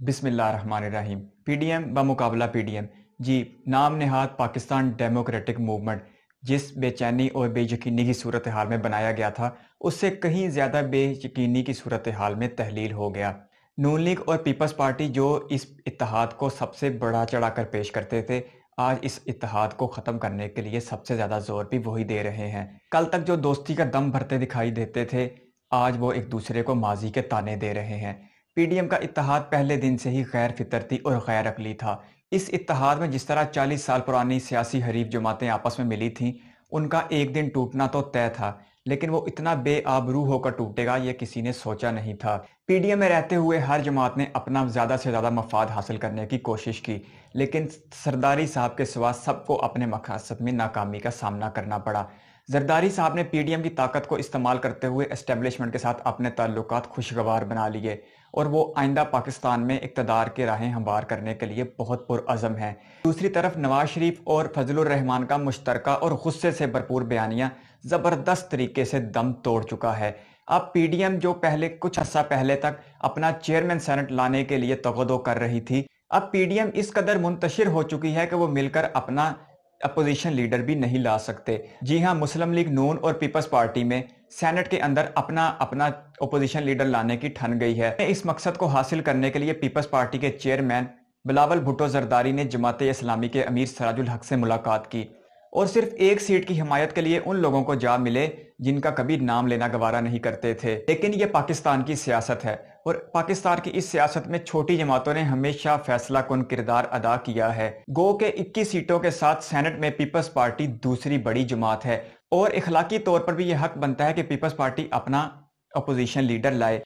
बिस्मिल्लाहिर्रहमानिर्रहीम। PDM बमुकाबला PDM जी, नाम Nehad Pakistan democratic movement जिस बेचैनी और बेयकीनी की सूरत हाल में बनाया गया था, उससे कहीं ज़्यादा बेयकीनी की सूरत हाल में तहलील हो गया। नून लीग और पीपल्स पार्टी जो इस इत्तेहाद को सबसे बढ़ा चढ़ा कर पेश करते थे, आज इस इत्तेहाद को ख़त्म करने के लिए सबसे ज़्यादा जोर भी वही दे रहे हैं। कल तक जो दोस्ती का दम भरते दिखाई देते थे, आज वो एक दूसरे को माजी के ताने दे रहे हैं। पीडीएम का इत्तेहाद पहले दिन से ही गैर फितरती और गैर अकली था। इस इत्तेहाद में जिस तरह 40 साल पुरानी सियासी हरीफ जमातें आपस में मिली थीं, उनका एक दिन टूटना तो तय था, लेकिन वो इतना बेआबरू होकर टूटेगा ये किसी ने सोचा नहीं था। पीडीएम में रहते हुए हर जमात ने अपना ज़्यादा से ज़्यादा मफाद हासिल करने की कोशिश की, लेकिन सरदारी साहब के सिवा सबको अपने मकसद में नाकामी का सामना करना पड़ा। जरदारी साहब ने पीडीएम की ताकत को इस्तेमाल करते हुए एस्टेब्लिशमेंट के साथ अपने ताल्लुकात खुशगवार बना लिए और वो आइंदा पाकिस्तान में इक़्तिदार के राहें हमवार करने के लिए बहुत पुरअज़म हैं। दूसरी तरफ नवाज शरीफ और फजलुर रहमान का मुश्तरका और गुस्से से भरपूर बयानियां ज़बरदस्त तरीके से दम तोड़ चुका है। अब पीडीएम जो पहले कुछ अर्सा पहले तक अपना चेयरमैन सेनेट लाने के लिए तगदो कर रही थी, अब पीडीएम इस कदर मुंतशिर हो चुकी है कि वो मिलकर अपना अपोजिशन लीडर भी नहीं ला सकते। जी हाँ, मुस्लिम लीग नून और पीपल्स पार्टी में सेनेट के अंदर अपना अपना अपोजिशन लीडर लाने की ठन गई है। इस मकसद को हासिल करने के लिए पीपल्स पार्टी के चेयरमैन बिलावल भुट्टो जरदारी ने जमात इस्लामी के अमीर सराजुल हक से मुलाकात की और सिर्फ एक सीट की हिमायत के लिए उन लोगों को जा मिले जिनका कभी नाम लेना गवारा नहीं करते थे। लेकिन ये पाकिस्तान की सियासत है और पाकिस्तान की इस सियासत में छोटी जमातों ने हमेशा फैसला कुन किरदार अदा किया है। गो के 21 सीटों के साथ सेनेट में पीपल्स पार्टी दूसरी बड़ी जमात है और इखलाकी तौर पर भी यह हक बनता है कि पीपल्स पार्टी अपना अपोजिशन लीडर लाए।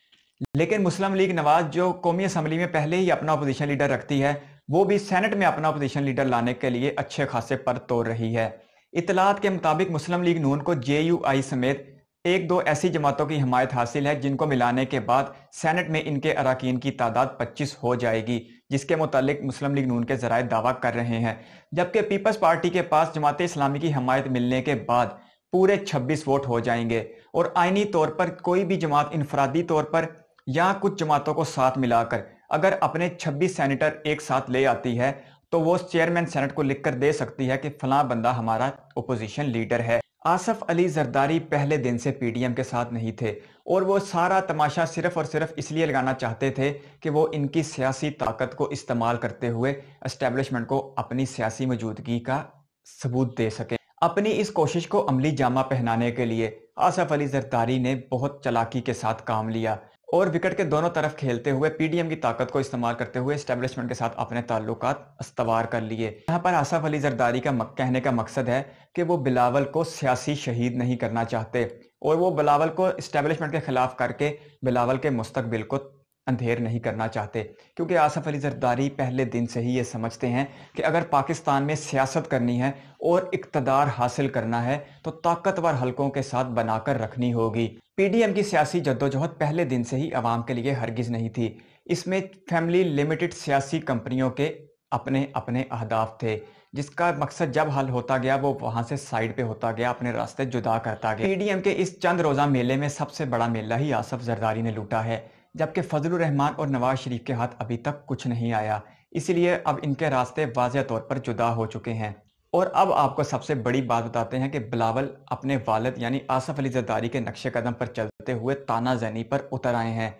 लेकिन मुस्लिम लीग नवाज जो कौमी असम्बली में पहले ही अपना अपोजिशन लीडर रखती है, वो भी सेनेट में अपना अपोजिशन लीडर लाने के लिए अच्छे खासे पर तोड़ रही है। इतलात के मुताबिक मुस्लिम लीग नून को जेयूआई समेत एक दो ऐसी जमातों की हिमायत हासिल है जिनको मिलाने के बाद सेनेट में इनके अरकान की तादाद 25 हो जाएगी, जिसके मुतालिक मुस्लिम लीग नून के जराए दावा कर रहे हैं। जबकि पीपल्स पार्टी के पास जमात इस्लामी की हिमायत मिलने के बाद पूरे 26 वोट हो जाएंगे और आईनी तौर पर कोई भी जमात इनफरादी तौर पर या कुछ जमातों को साथ मिलाकर अगर अपने 26 सेनेटर एक साथ ले आती है तो वो चेयरमैन सेनेट को लिखकर दे सकती है कि फलां बंदा हमारा ओपोजिशन लीडर है। आसफ अली जरदारी पहले दिन से पीडीएम के साथ नहीं थे और वो सारा तमाशा सिर्फ और सिर्फ इसलिए लगाना चाहते थे कि वो इनकी सियासी ताकत को इस्तेमाल करते हुए एस्टेब्लिशमेंट को अपनी सियासी मौजूदगी का सबूत दे सकें। अपनी इस कोशिश को अमली जामा पहनाने के लिए आसफ अली जरदारी ने बहुत चालाकी के साथ काम लिया और विकेट के दोनों तरफ खेलते हुए पीडीएम की ताकत को इस्तेमाल करते हुए एस्टेब्लिशमेंट के साथ अपने ताल्लुकात अस्तवार कर लिए। यहाँ पर आसफ अली जरदारी का कहने का मकसद है कि वो बिलावल को सियासी शहीद नहीं करना चाहते और वो बिलावल को एस्टेब्लिशमेंट के खिलाफ करके बिलावल के मुस्तकबिल को अंधेर नहीं करना चाहते, क्योंकि आसफ अली जरदारी पहले दिन से ही ये समझते हैं कि अगर पाकिस्तान में सियासत करनी है और इक़्तिदार हासिल करना है तो ताकतवर हलकों के साथ बनाकर रखनी होगी। पीडीएम की सियासी जद्दोजहद पहले दिन से ही अवाम के लिए हरगिज नहीं थी। इसमें फैमिली लिमिटेड सियासी कंपनियों के अपने अपने अहदाफ थे, जिसका मकसद जब हल होता गया वो वहां से साइड पे होता गया, अपने रास्ते जुदा करता गया। पीडीएम के इस चंद रोजा मेले में सबसे बड़ा मेला ही आसफ जरदारी ने लूटा है, जबकि फजलुर रहमान और नवाज शरीफ के हाथ अभी तक कुछ नहीं आया। इसलिए अब इनके रास्ते वाज़ेह तौर पर जुदा हो चुके हैं। और अब आपको सबसे बड़ी बात बताते हैं कि बिलावल अपने वालिद यानी आसफ अली जरदारी के नक्शे कदम पर चलते हुए तानाज़नी पर उतर आए हैं।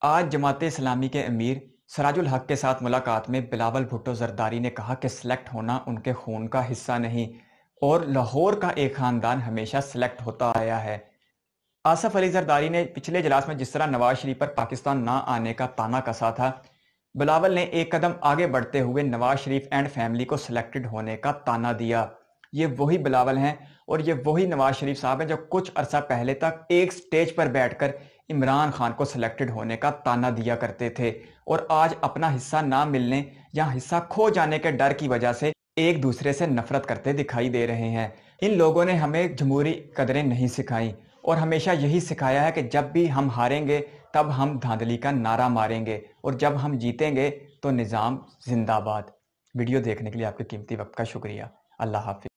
आज जमात इस्लामी के अमीर सराजुल हक के साथ मुलाकात में बिलावल भुट्टो जरदारी ने कहा कि सिलेक्ट होना उनके खून का हिस्सा नहीं और लाहौर का एक ख़ानदान हमेशा सिलेक्ट होता आया है। आसफ अली जरदारी ने पिछले इजलास में जिस तरह नवाज शरीफ पर पाकिस्तान ना आने का ताना कसा था, बिलावल ने एक कदम आगे बढ़ते हुए नवाज शरीफ एंड फैमिली को सिलेक्टेड होने का ताना दिया। ये वही बिलावल हैं और ये वही नवाज शरीफ साहब हैं जो कुछ अरसा पहले तक एक स्टेज पर बैठकर इमरान खान को सिलेक्टेड होने का ताना दिया करते थे और आज अपना हिस्सा ना मिलने या हिस्सा खो जाने के डर की वजह से एक दूसरे से नफरत करते दिखाई दे रहे हैं। इन लोगों ने हमें जमहूरी कदरें नहीं सिखाई और हमेशा यही सिखाया है कि जब भी हम हारेंगे तब हम धांधली का नारा मारेंगे और जब हम जीतेंगे तो निज़ाम जिंदाबाद। वीडियो देखने के लिए आपके कीमती वक्त का शुक्रिया। अल्लाह हाफिज़।